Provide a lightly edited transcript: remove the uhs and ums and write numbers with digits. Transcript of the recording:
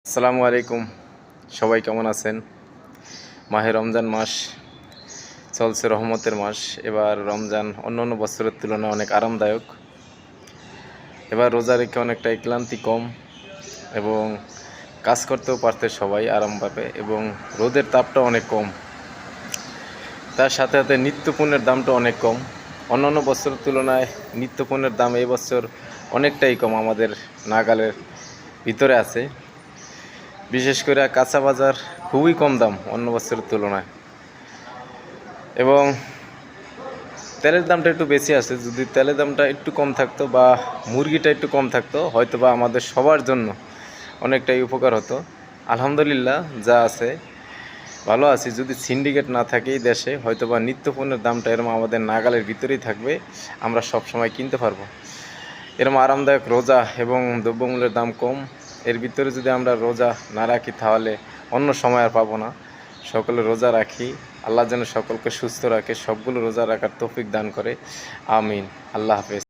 আসসালামু আলাইকুম। সবাই কেমন আছেন? মাহে রমজান মাস চলছে, রহমতের মাস। এবার রমজান অন্যান্য বছরের তুলনায় অনেক আরামদায়ক। এবার রোজা রেখে অনেকটাই ক্লান্তি কম এবং কাজ করতেও পারতে সবাই আরামভাবে, এবং রোদের তাপটা অনেক কম। তার সাথে সাথে নিত্যপণ্যের দামটা অনেক কম। অন্যান্য বছরের তুলনায় নিত্যপণ্যের দাম এই বছর অনেকটাই কম, আমাদের নাগালের ভিতরে আছে। বিশেষ করে কাঁচা বাজার খুবই কম দাম অন্য বছরের তুলনায়, এবং তেলের দামটা একটু বেশি আছে। যদি তেলের দামটা একটু কম থাকতো বা মুরগিটা একটু কম থাকতো, হয়তো বা আমাদের সবার জন্য অনেকটাই উপকার হতো। আলহামদুলিল্লাহ, যা আছে ভালো আছি। যদি সিন্ডিকেট না থাকে এই দেশে, হয়তো বা নিত্যপণ্যের দামটা এরকম আমাদের নাগালের ভিতরেই থাকবে, আমরা সব সময় কিনতে পারবো। এরকম আরামদায়ক রোজা এবং দ্রব্যমূল্যের দাম কম, এর ভিতরে যদি আমরা রোজা না রাখি তাহলে অন্য সময় আর পাবো না। সকলে রোজা রাখি, আল্লাহ যেন সকলকে সুস্থ রাখে, সবগুলো রোজা রাখার তৌফিক দান করে। আমিন। আল্লাহ হাফেজ।